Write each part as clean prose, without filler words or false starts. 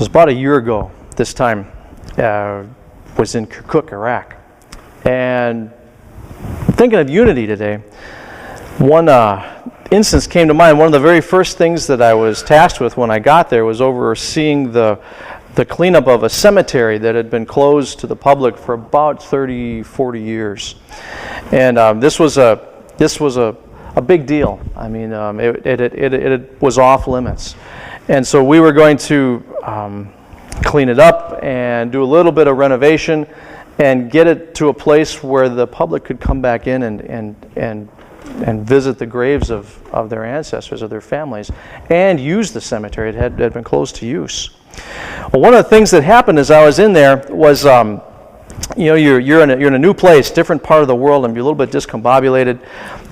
was about a year ago this time. Was in Kirkuk, Iraq. And thinking of unity today, one instance came to mind. One of the very first things that I was tasked with when I got there was overseeing the cleanup of a cemetery that had been closed to the public for about 30, 40 years. And this was a big deal. I mean, it was off limits. And so we were going to clean it up and do a little bit of renovation and get it to a place where the public could come back in and visit the graves of their ancestors, of their families, and use the cemetery. It had been closed to use. Well, one of the things that happened as I was in there was, you're in a new place, different part of the world, and you're a little bit discombobulated.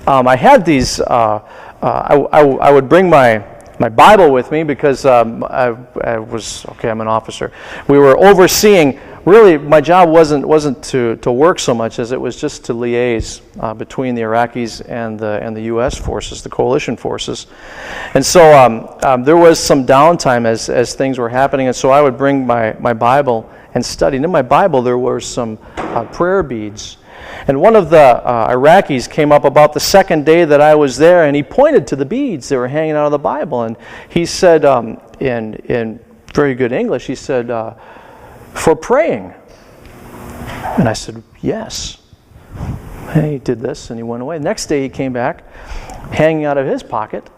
I had these. I would bring my Bible with me because I'm an officer. We were overseeing. Really, my job wasn't to work so much as it was just to liaise between the Iraqis and the U.S. forces, the coalition forces. And so there was some downtime as things were happening, and so I would bring my Bible and study. And in my Bible there were some prayer beads. And one of the Iraqis came up about the second day that I was there, and he pointed to the beads that were hanging out of the Bible, and he said in very good English, he said, "For praying." And I said, "Yes." And he did this and he went away. The next day he came back, hanging out of his pocket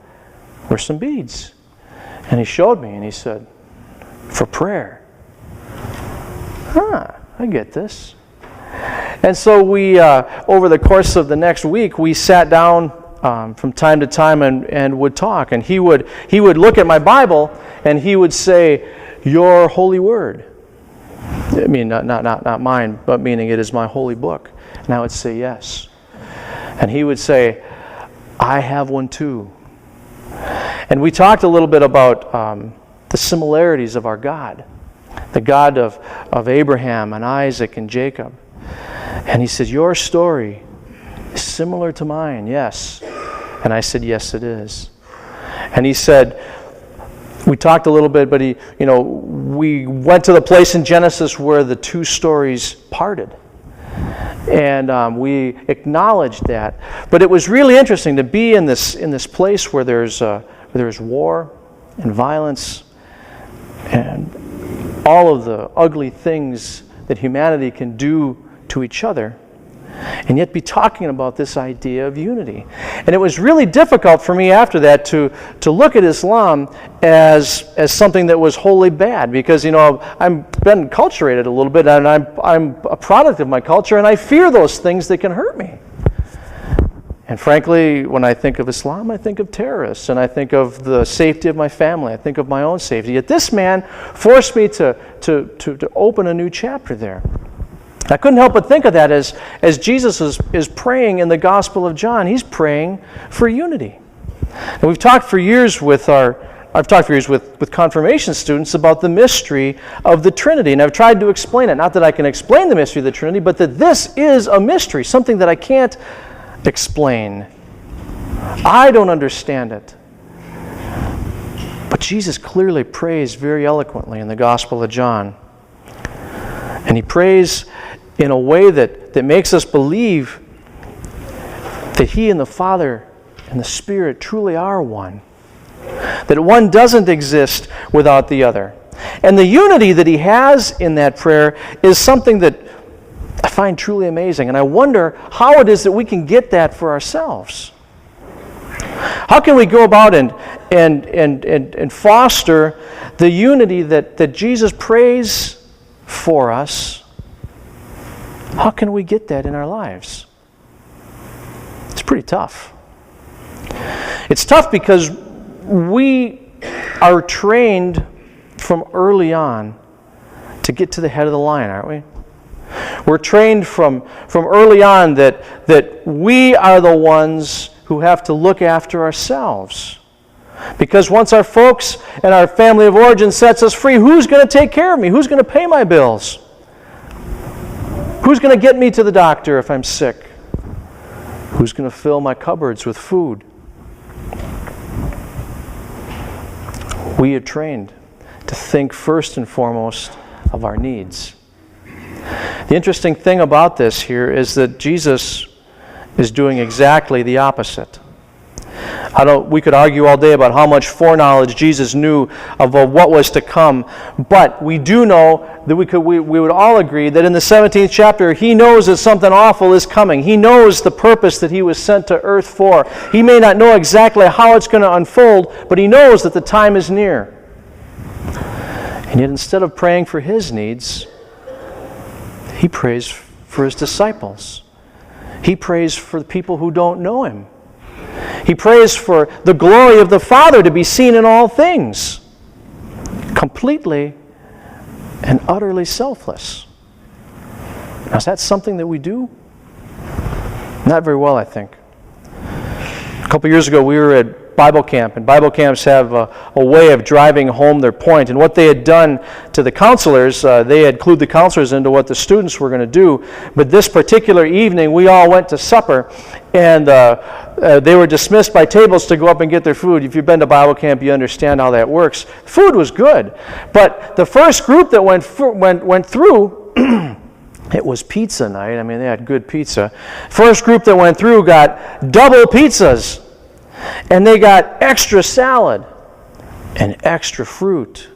were some beads. And he showed me and he said, "For prayer." I get this. And so we, over the course of the next week, we sat down from time to time and would talk. And he would look at my Bible and he would say, "Your holy word." I mean, not mine, but meaning it is my holy book. And I would say, "Yes." And he would say, "I have one too." And we talked a little bit about the similarities of our God, the God of Abraham and Isaac and Jacob. And he said, "Your story is similar to mine, yes." And I said, "Yes, it is." And he said, we talked a little bit, but we went to the place in Genesis where the two stories parted. And we acknowledged that. But it was really interesting to be in this place where there's war and violence and all of the ugly things that humanity can do to each other, and yet be talking about this idea of unity. And it was really difficult for me after that to look at Islam as something that was wholly bad, because I've been enculturated a little bit, and I'm a product of my culture, and I fear those things that can hurt me. And frankly, when I think of Islam, I think of terrorists, and I think of the safety of my family. I think of my own safety. Yet this man forced me to open a new chapter there. I couldn't help but think of that as Jesus is praying in the Gospel of John. He's praying for unity. And we've talked for years with confirmation students about the mystery of the Trinity. And I've tried to explain it. Not that I can explain the mystery of the Trinity, but that this is a mystery, something that I can't explain. I don't understand it. But Jesus clearly prays very eloquently in the Gospel of John. And he prays in a way that makes us believe that he and the Father and the Spirit truly are one. That one doesn't exist without the other. And the unity that he has in that prayer is something that I find truly amazing. And I wonder how it is that we can get that for ourselves. How can we go about and foster the unity that Jesus prays for us? How can we get that in our lives? It's pretty tough. It's tough because we are trained from early on to get to the head of the line, aren't we? We're trained from early on that we are the ones who have to look after ourselves. Because once our folks and our family of origin sets us free, who's going to take care of me? Who's going to pay my bills? Who's going to get me to the doctor if I'm sick? Who's going to fill my cupboards with food? We are trained to think first and foremost of our needs. The interesting thing about this here is that Jesus is doing exactly the opposite. We could argue all day about how much foreknowledge Jesus knew of what was to come, but we do know that we would all agree that in the 17th chapter, he knows that something awful is coming. He knows the purpose that he was sent to earth for. He may not know exactly how it's going to unfold, but he knows that the time is near. And yet instead of praying for his needs, he prays for his disciples. He prays for the people who don't know him. He prays for the glory of the Father to be seen in all things. Completely and utterly selfless. Now, is that something that we do? Not very well, I think. A couple years ago, we were at Bible camp, and Bible camps have a way of driving home their point. And what they had done to the counselors, they had clued the counselors into what the students were going to do. But this particular evening, we all went to supper, and they were dismissed by tables to go up and get their food. If you've been to Bible camp, you understand how that works. Food was good, but the first group that went through, it was pizza night. I mean, they had good pizza. First group that went through got double pizzas. And they got extra salad and extra fruit.